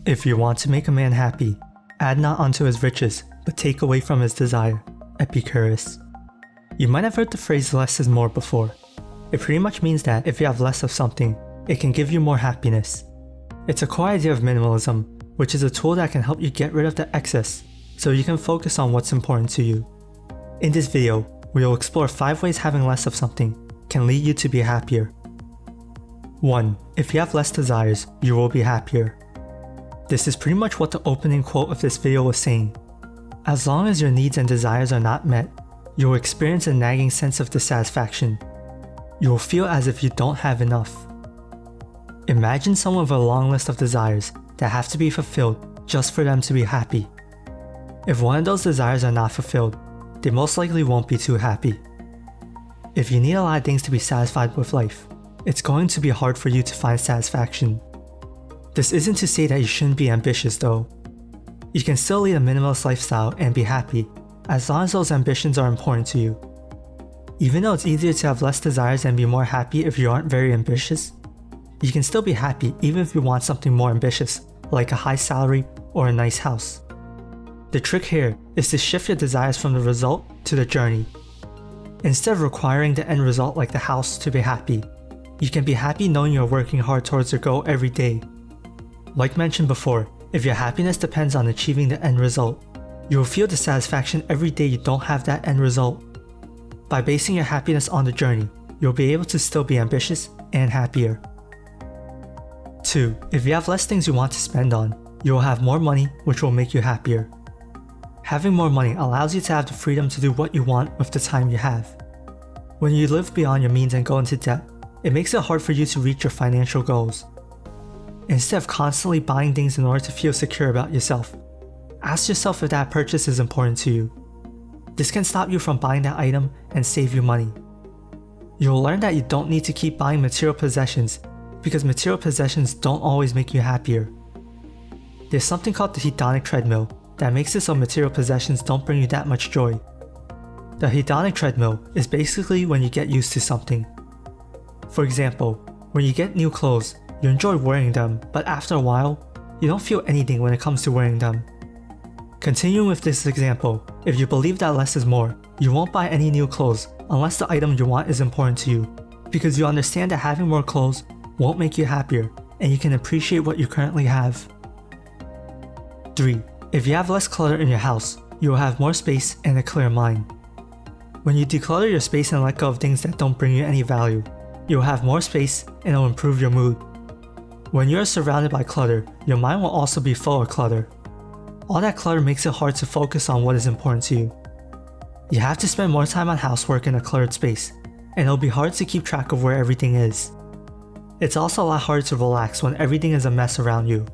If you want to make a man happy, add not unto his riches, but take away from his desire. Epicurus. You might have heard the phrase less is more before. It pretty much means that if you have less of something, it can give you more happiness. It's a core idea of minimalism, which is a tool that can help you get rid of the excess, so you can focus on what's important to you. In this video, we will explore 5 ways having less of something can lead you to be happier. 1. If you have less desires, you will be happier. This is pretty much what the opening quote of this video was saying. As long as your needs and desires are not met, you will experience a nagging sense of dissatisfaction. You will feel as if you don't have enough. Imagine someone with a long list of desires that have to be fulfilled just for them to be happy. If one of those desires are not fulfilled, they most likely won't be too happy. If you need a lot of things to be satisfied with life, it's going to be hard for you to find satisfaction. This isn't to say that you shouldn't be ambitious though. You can still lead a minimalist lifestyle and be happy, as long as those ambitions are important to you. Even though it's easier to have less desires and be more happy if you aren't very ambitious, you can still be happy even if you want something more ambitious, like a high salary or a nice house. The trick here is to shift your desires from the result to the journey. Instead of requiring the end result like the house to be happy, you can be happy knowing you're working hard towards your goal every day. Like mentioned before, if your happiness depends on achieving the end result, you will feel dissatisfaction every day you don't have that end result. By basing your happiness on the journey, you'll be able to still be ambitious and happier. 2. If you have less things you want to spend on, you will have more money, which will make you happier. Having more money allows you to have the freedom to do what you want with the time you have. When you live beyond your means and go into debt, it makes it hard for you to reach your financial goals. Instead of constantly buying things in order to feel secure about yourself, ask yourself if that purchase is important to you. This can stop you from buying that item and save you money. You'll learn that you don't need to keep buying material possessions because material possessions don't always make you happier. There's something called the hedonic treadmill that makes it so material possessions don't bring you that much joy. The hedonic treadmill is basically when you get used to something. For example, when you get new clothes, you enjoy wearing them, but after a while, you don't feel anything when it comes to wearing them. Continuing with this example, if you believe that less is more, you won't buy any new clothes unless the item you want is important to you, because you understand that having more clothes won't make you happier, and you can appreciate what you currently have. 3. If you have less clutter in your house, you will have more space and a clear mind. When you declutter your space and let go of things that don't bring you any value, you will have more space and it will improve your mood. When you are surrounded by clutter, your mind will also be full of clutter. All that clutter makes it hard to focus on what is important to you. You have to spend more time on housework in a cluttered space, and it'll be hard to keep track of where everything is. It's also a lot harder to relax when everything is a mess around you.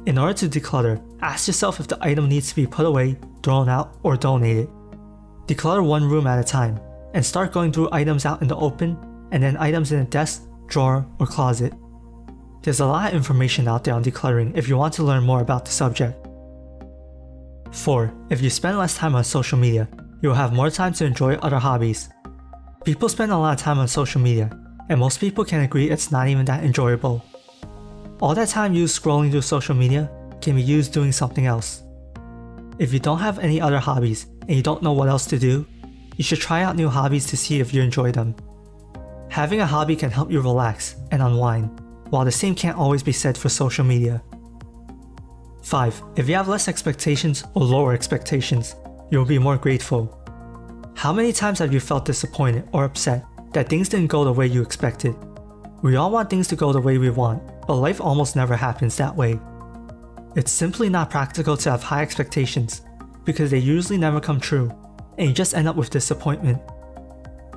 In order to declutter, ask yourself if the item needs to be put away, thrown out, or donated. Declutter one room at a time, and start going through items out in the open, and then items in a desk, drawer, or closet. There's a lot of information out there on decluttering if you want to learn more about the subject. 4. If you spend less time on social media, you'll have more time to enjoy other hobbies. People spend a lot of time on social media, and most people can agree it's not even that enjoyable. All that time used scrolling through social media can be used doing something else. If you don't have any other hobbies and you don't know what else to do, you should try out new hobbies to see if you enjoy them. Having a hobby can help you relax and unwind, while the same can't always be said for social media. 5. If you have less expectations or lower expectations, you'll be more grateful. How many times have you felt disappointed or upset that things didn't go the way you expected? We all want things to go the way we want, but life almost never happens that way. It's simply not practical to have high expectations, because they usually never come true, and you just end up with disappointment.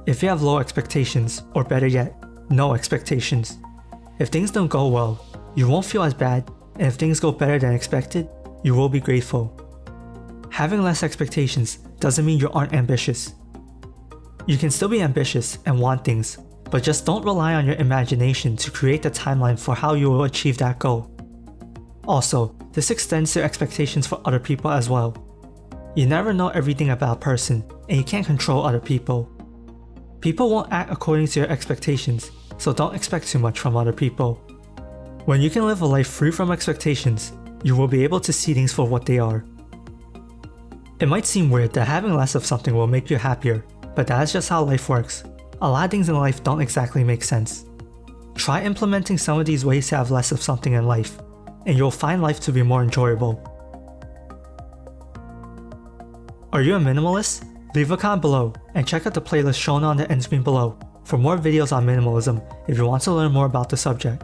If you have low expectations, or better yet, no expectations, if things don't go well, you won't feel as bad, and if things go better than expected, you will be grateful. Having less expectations doesn't mean you aren't ambitious. You can still be ambitious and want things, but just don't rely on your imagination to create the timeline for how you will achieve that goal. Also, this extends to expectations for other people as well. You never know everything about a person, and you can't control other people. People won't act according to your expectations, so don't expect too much from other people. When you can live a life free from expectations, you will be able to see things for what they are. It might seem weird that having less of something will make you happier, but that's just how life works. A lot of things in life don't exactly make sense. Try implementing some of these ways to have less of something in life, and you'll find life to be more enjoyable. Are you a minimalist? Leave a comment below and check out the playlist shown on the end screen below for more videos on minimalism if you want to learn more about the subject.